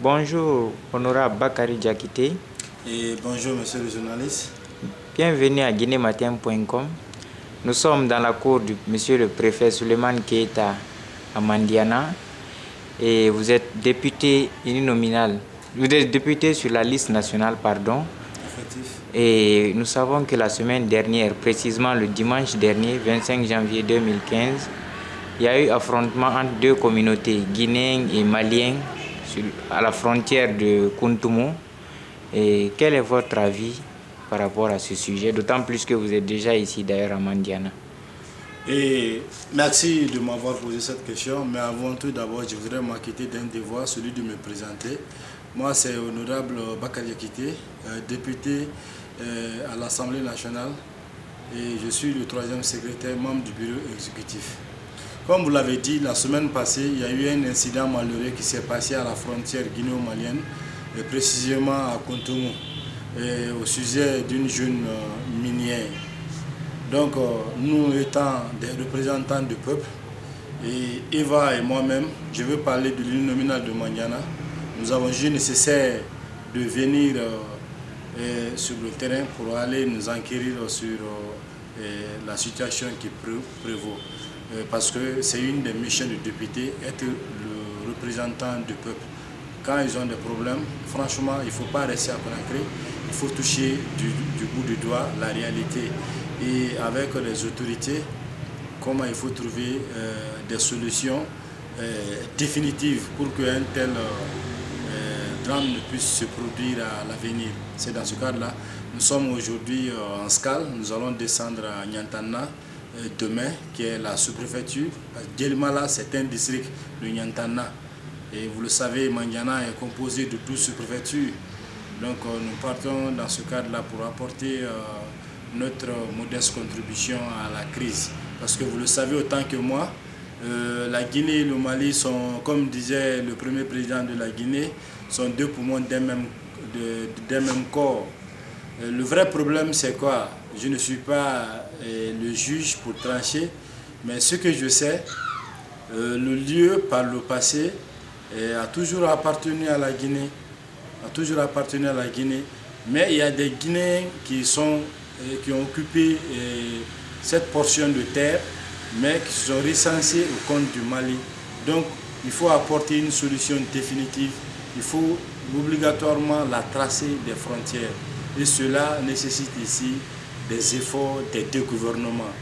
Bonjour, honorable Bakary Diakité. Et bonjour, monsieur le journaliste. Bienvenue à guinématin.com. Nous sommes dans la cour du monsieur le préfet Suleiman Keita à Mandiana et vous êtes député uninominal. Vous êtes député sur la liste nationale, pardon. Effectif. Et nous savons que la semaine dernière, précisément le dimanche dernier, 25 janvier 2015, il y a eu affrontement entre deux communautés, guinéens et maliens, à la frontière de Kountoumou. Et quel est votre avis par rapport à ce sujet, d'autant plus que vous êtes déjà ici d'ailleurs à Mandiana? Et merci de m'avoir posé cette question, mais avant tout d'abord, je voudrais m'acquitter d'un devoir, celui de me présenter. Moi, c'est honorable Bakary Diakité, député à l'Assemblée nationale, et je suis le troisième secrétaire membre du bureau exécutif. Comme vous l'avez dit, la semaine passée, il y a eu un incident malheureux qui s'est passé à la frontière guinéo-malienne, et précisément à Kountoumou, au sujet d'une jeune minière. Donc, nous étant des représentants du peuple, et Eva et moi-même, je veux parler de l'uninominal de Mandiana, nous avons jugé nécessaire de venir sur le terrain pour aller nous enquérir sur la situation qui prévaut. Parce que c'est une des missions du député, être le représentant du peuple. Quand ils ont des problèmes, franchement, il ne faut pas rester à Conakry, il faut toucher du bout du doigt la réalité. Et avec les autorités, comment il faut trouver des solutions définitives pour qu'un tel drame ne puisse se produire à l'avenir. C'est dans ce cadre-là. Nous sommes aujourd'hui en escale, nous allons descendre à Nyantana demain, qui est la sous-préfecture. Djelmala, c'est un district de Nyantana. Et vous le savez, Mandiana est composé de 12 sous-préfectures. Donc nous partons dans ce cadre-là pour apporter notre modeste contribution à la crise. Parce que vous le savez autant que moi, la Guinée et le Mali sont, comme disait le premier président de la Guinée, sont deux poumons d'un même corps. Le vrai problème, c'est quoi? Je ne suis pas le juge pour trancher, mais ce que je sais, le lieu par le passé a toujours appartenu à la Guinée. Mais il y a des Guinéens qui ont occupé cette portion de terre, mais qui sont recensés au compte du Mali. Donc, il faut apporter une solution définitive. Il faut obligatoirement la tracer des frontières. Et cela nécessite ici des efforts des deux gouvernements.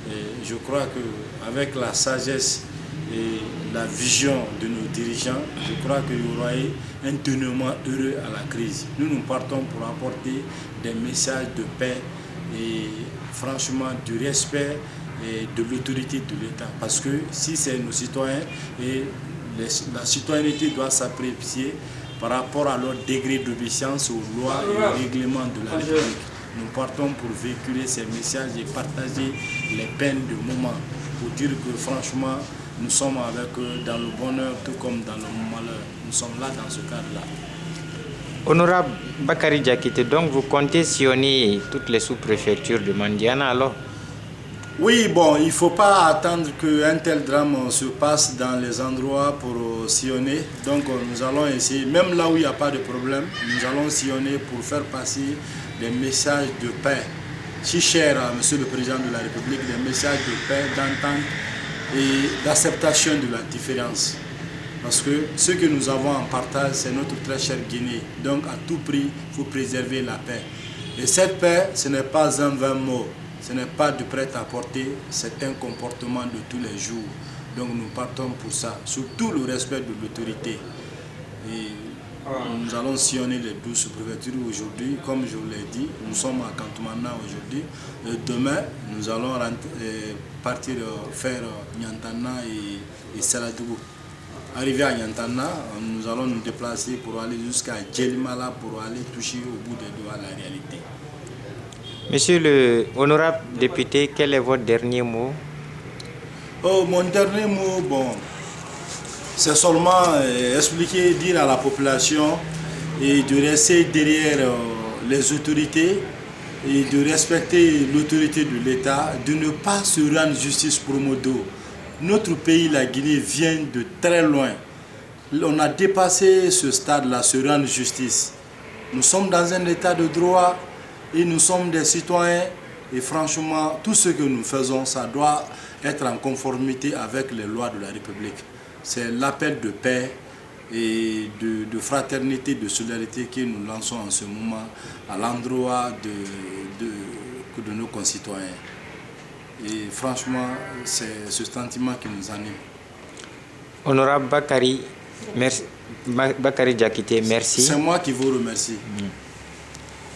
Et je crois qu'avec la sagesse et la vision de nos dirigeants, je crois qu'il y aura un dénouement heureux à la crise. Nous partons pour apporter des messages de paix et franchement du respect et de l'autorité de l'État. Parce que si c'est nos citoyens, et la citoyenneté doit s'apprécier par rapport à leur degré d'obéissance aux lois et aux règlements de la République. Nous partons pour véhiculer ces messages et partager les peines du moment pour dire que franchement, nous sommes avec eux dans le bonheur tout comme dans le malheur. Nous sommes là dans ce cadre-là. Honorable Bakary Diakité, donc vous comptez sillonner toutes les sous-préfectures de Mandiana alors? Oui, bon, il ne faut pas attendre qu'un tel drame se passe dans les endroits pour sillonner. Donc nous allons essayer, même là où il n'y a pas de problème, nous allons sillonner pour faire passer des messages de paix. Si cher à Monsieur le Président de la République, des messages de paix, d'entente et d'acceptation de la différence. Parce que ce que nous avons en partage, c'est notre très chère Guinée. Donc à tout prix, il faut préserver la paix. Et cette paix, ce n'est pas un vain mot. Ce n'est pas du prêt-à-porter, c'est un comportement de tous les jours. Donc nous partons pour ça, surtout le respect de l'autorité. Et nous allons sillonner les 12 sous-préfectures aujourd'hui. Comme je vous l'ai dit, nous sommes à Kantoumana aujourd'hui. Demain, nous allons partir faire Nyantana et Saladougou. Arrivé à Nyantana, nous allons nous déplacer pour aller jusqu'à Djelmala pour aller toucher au bout des doigts la réalité. Monsieur le honorable député, quel est votre dernier mot? Mon dernier mot, bon, c'est seulement expliquer, dire à la population et de rester derrière les autorités et de respecter l'autorité de l'État, de ne pas se rendre justice pro modo. Notre pays, la Guinée, vient de très loin. On a dépassé ce stade-là, se rendre justice. Nous sommes dans un état de droit et nous sommes des citoyens. Et franchement, tout ce que nous faisons, ça doit être en conformité avec les lois de la République. C'est l'appel de paix et de fraternité, de solidarité que nous lançons en ce moment à l'endroit de nos concitoyens. Et franchement, c'est ce sentiment qui nous anime. Honorable Bakary, merci. Bakary Diakité, merci. C'est moi qui vous remercie.